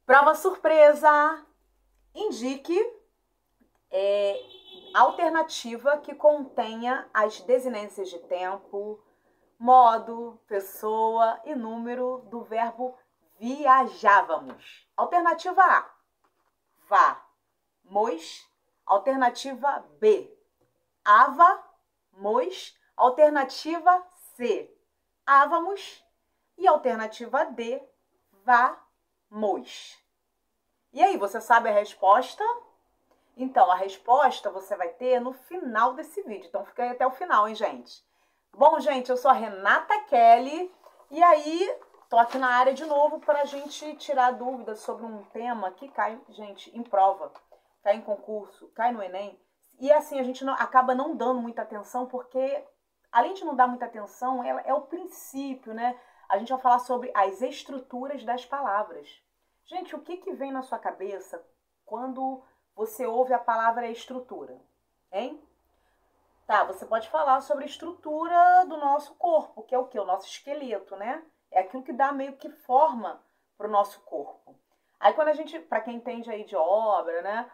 Prova surpresa! Indique alternativa que contenha as desinências de tempo, modo, pessoa e número do verbo viajávamos. Alternativa A, vá-mos. Alternativa B, ava-mos. Alternativa C, ávamos. E alternativa D, vá-mos. E aí, você sabe a resposta? Então, a resposta você vai ter no final desse vídeo. Então, fica aí até o final, hein, gente? Bom, gente, eu sou a Renata Kelly. E aí, tô aqui na área de novo para a gente tirar dúvidas sobre um tema que cai, gente, em prova. Cai em concurso, cai no Enem. E assim, a gente acaba não dando muita atenção, porque, além de não dar muita atenção, é o princípio, né? A gente vai falar sobre as estruturas das palavras. Gente, o que vem na sua cabeça quando você ouve a palavra estrutura, hein? Tá, você pode falar sobre a estrutura do nosso corpo, que é o quê? O nosso esqueleto, né? É aquilo que dá meio que forma pro nosso corpo. Aí quando a gente, para quem entende aí de obra, né?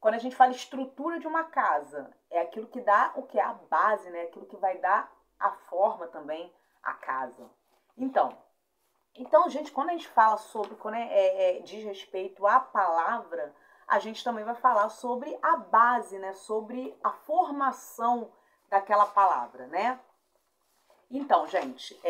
Quando a gente fala estrutura de uma casa, é aquilo que dá o que? A base, né? Aquilo que vai dar a forma também à casa. Então, gente, quando a gente fala sobre, quando diz respeito à palavra, a gente também vai falar sobre a base, né? Sobre a formação daquela palavra, né? Então, gente,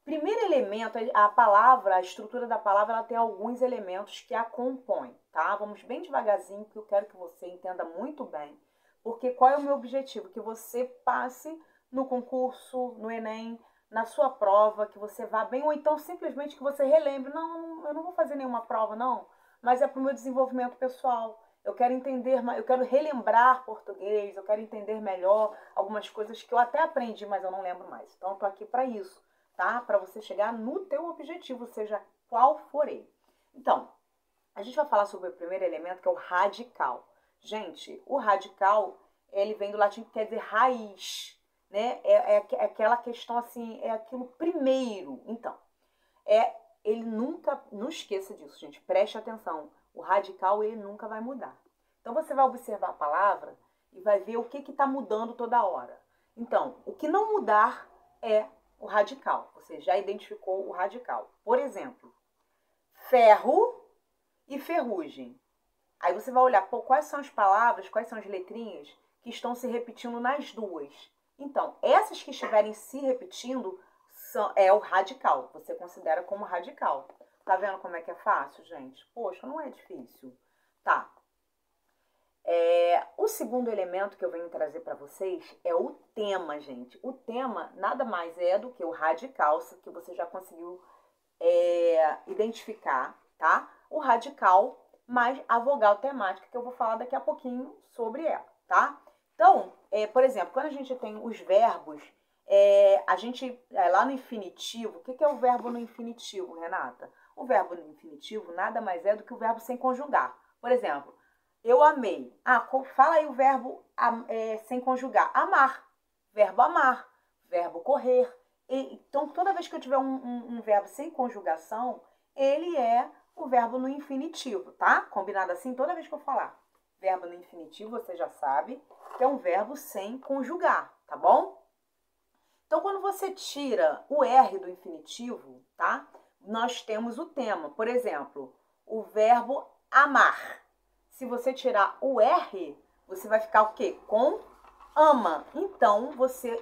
primeiro elemento, a palavra, a estrutura da palavra, ela tem alguns elementos que a compõem, tá? Vamos bem devagarzinho, que eu quero que você entenda muito bem. Porque qual é o meu objetivo? Que você passe no concurso, no Enem, na sua prova, que você vá bem, ou então simplesmente que você relembre. Não, eu não vou fazer nenhuma prova, não, mas é para o meu desenvolvimento pessoal. Eu quero entender, eu quero relembrar português, eu quero entender melhor algumas coisas que eu até aprendi, mas eu não lembro mais. Então, eu tô aqui para isso, tá? Para você chegar no teu objetivo, seja qual for ele. Então, a gente vai falar sobre o primeiro elemento, que é o radical. Gente, o radical, ele vem do latim que quer dizer raiz, né? É aquela questão assim, é aquilo primeiro. Então, ele nunca, não esqueça disso, gente, preste atenção. O radical, ele nunca vai mudar. Então, você vai observar a palavra e vai ver o que está mudando toda hora. Então, o que não mudar é o radical. Você já identificou o radical. Por exemplo, ferro e ferrugem. Aí você vai olhar, pô, quais são as palavras, quais são as letrinhas que estão se repetindo nas duas. Então, essas que estiverem se repetindo é o radical. Você considera como radical. Tá vendo como é que é fácil, gente? Poxa, não é difícil. Tá. O segundo elemento que eu venho trazer para vocês é o tema, gente. O tema nada mais é do que o radical, que você já conseguiu identificar, tá? O radical mais a vogal temática, que eu vou falar daqui a pouquinho sobre ela, tá? Então, por exemplo, quando a gente tem os verbos, a gente, lá no infinitivo, o que é o verbo no infinitivo, Renata? O verbo no infinitivo nada mais é do que o verbo sem conjugar. Por exemplo, eu amei. Fala aí o verbo sem conjugar. Amar. Verbo amar. Verbo correr. Então, toda vez que eu tiver um verbo sem conjugação, ele é o verbo no infinitivo, tá? Combinado assim? Toda vez que eu falar verbo no infinitivo, você já sabe que é um verbo sem conjugar, tá bom? Então, quando você tira o R do infinitivo, tá? Nós temos o tema. Por exemplo, o verbo amar. Se você tirar o R, você vai ficar o quê? Com ama. Então,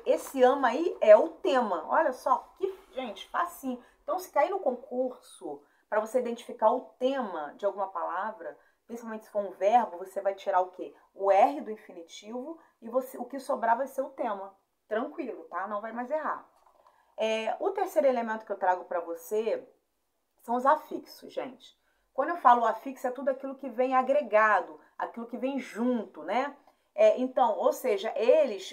esse ama aí é o tema. Olha só, que, gente, facinho. Então, se cair no concurso, para você identificar o tema de alguma palavra, principalmente se for um verbo, você vai tirar o quê? O R do infinitivo e o que sobrar vai ser o tema. Tranquilo, tá? Não vai mais errar. O terceiro elemento que eu trago para você são os afixos, gente. Quando eu falo afixo, é tudo aquilo que vem agregado, aquilo que vem junto, né? Então, ou seja,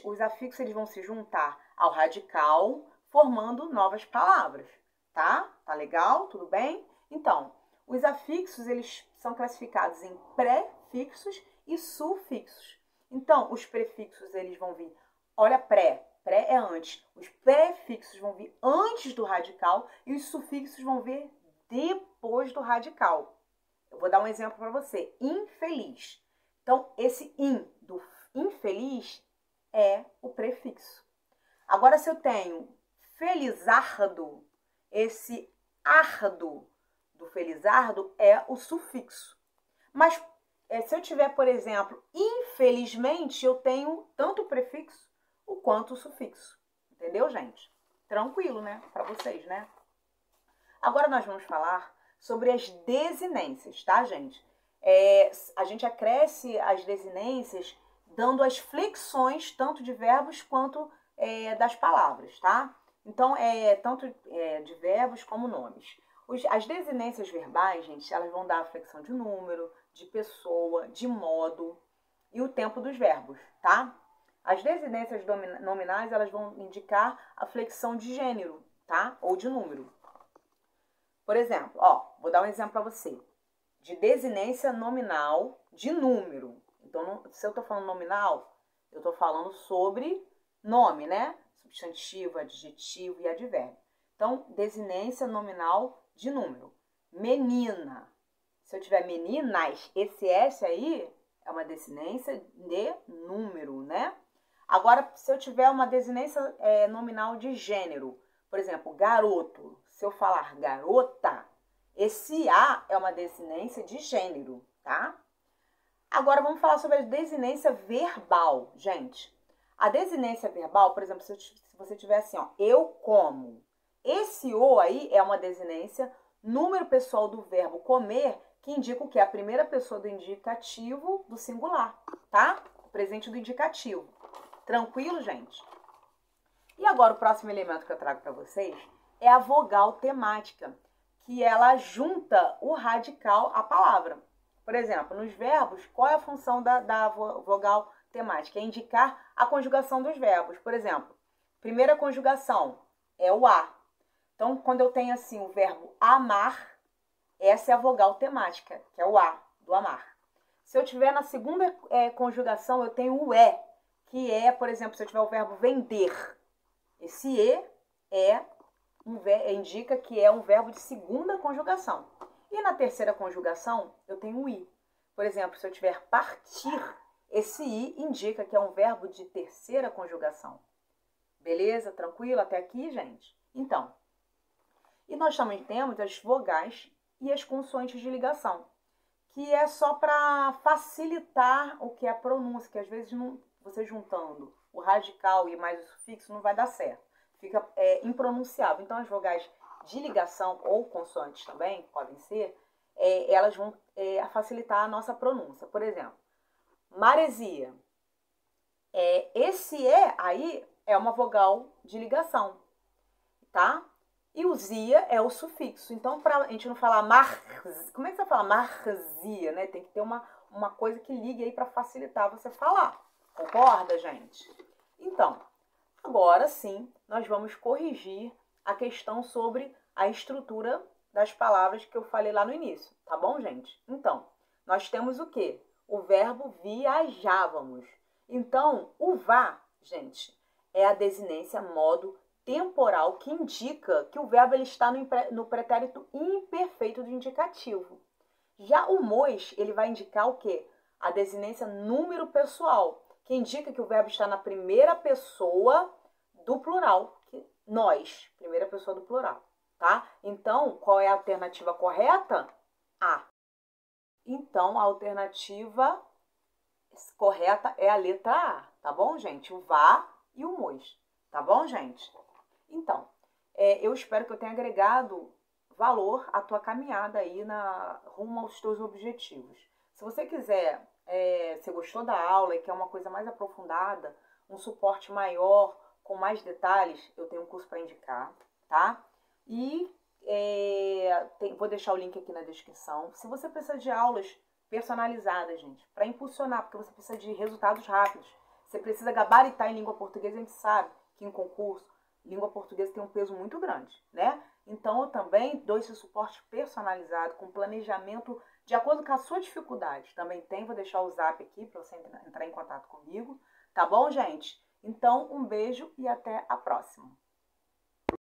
os afixos, eles vão se juntar ao radical, formando novas palavras, tá? Tá legal? Tudo bem? Então, os afixos, eles são classificados em prefixos e sufixos. Então, os prefixos, eles vão vir, olha, pré é antes. Os prefixos vão vir antes do radical e os sufixos vão vir depois do radical. Eu vou dar um exemplo para você. Infeliz. Então, esse in do infeliz é o prefixo. Agora, se eu tenho felizardo, esse ardo do felizardo é o sufixo. Mas se eu tiver, por exemplo, infelizmente, eu tenho tanto o prefixo quanto o sufixo. Entendeu, gente? Tranquilo, né? Para vocês, né? Agora nós vamos falar sobre as desinências, tá, gente? A gente acresce as desinências dando as flexões tanto de verbos quanto das palavras, tá? Então, tanto de verbos como nomes. As desinências verbais, gente, elas vão dar a flexão de número, de pessoa, de modo e o tempo dos verbos, tá? As desinências nominais, elas vão indicar a flexão de gênero, tá? Ou de número. Por exemplo, ó, vou dar um exemplo para você. De desinência nominal de número. Então, se eu tô falando nominal, eu tô falando sobre nome, né? Substantivo, adjetivo e advérbio. Então, desinência nominal de número. Menina. Se eu tiver meninas, esse S aí é uma desinência de número, né? Agora, se eu tiver uma desinência nominal de gênero, por exemplo, garoto. Se eu falar garota, esse A é uma desinência de gênero, tá? Agora, vamos falar sobre a desinência verbal, gente. A desinência verbal, por exemplo, se você tiver assim, ó, eu como. Esse O aí é uma desinência número pessoal do verbo comer, que indica o que? A primeira pessoa do indicativo do singular, tá? O presente do indicativo. Tranquilo, gente? E agora o próximo elemento que eu trago para vocês é a vogal temática, que ela junta o radical à palavra. Por exemplo, nos verbos, qual é a função da vogal temática? É indicar a conjugação dos verbos. Por exemplo, primeira conjugação é o a. Então, quando eu tenho assim o verbo amar, essa é a vogal temática, que é o a, do amar. Se eu tiver na segunda conjugação, eu tenho o e, que é, por exemplo, se eu tiver o verbo vender. Esse e indica que é um verbo de segunda conjugação. E na terceira conjugação, eu tenho o i. Por exemplo, se eu tiver partir, esse i indica que é um verbo de terceira conjugação. Beleza? Tranquilo até aqui, gente? Então, e nós também temos as vogais e as consoantes de ligação, que é só para facilitar o que é a pronúncia, que às vezes você juntando o radical e mais o sufixo não vai dar certo. Fica impronunciável. Então, as vogais de ligação ou consoantes também, podem ser, elas vão facilitar a nossa pronúncia. Por exemplo, maresia. Esse E aí é uma vogal de ligação, tá? E o zia é o sufixo. Então, para a gente não falar como é que você fala marzia, né? Tem que ter uma coisa que ligue aí para facilitar você falar. Concorda, gente? Então, agora sim, nós vamos corrigir a questão sobre a estrutura das palavras que eu falei lá no início, tá bom, gente? Então, nós temos o quê? O verbo viajávamos. Então, o vá, gente, é a desinência modo temporal que indica que o verbo ele está no pretérito imperfeito do indicativo. Já o mos, ele vai indicar o quê? A desinência número pessoal, que indica que o verbo está na primeira pessoa do plural, nós, primeira pessoa do plural, tá? Então, qual é a alternativa correta? A. Então, a alternativa correta é a letra A, tá bom, gente? O vá e o mos, tá bom, gente? Então, eu espero que eu tenha agregado valor à tua caminhada aí rumo aos teus objetivos. Se você quiser, se gostou da aula e quer uma coisa mais aprofundada, um suporte maior, com mais detalhes, eu tenho um curso para indicar, tá? E vou deixar o link aqui na descrição. Se você precisa de aulas personalizadas, gente, para impulsionar, porque você precisa de resultados rápidos, você precisa gabaritar em língua portuguesa, a gente sabe que em concurso, língua portuguesa tem um peso muito grande, né? Então, eu também dou esse suporte personalizado, com planejamento de acordo com a sua dificuldade. Também vou deixar o zap aqui para você entrar em contato comigo, tá bom, gente? Então, um beijo e até a próxima.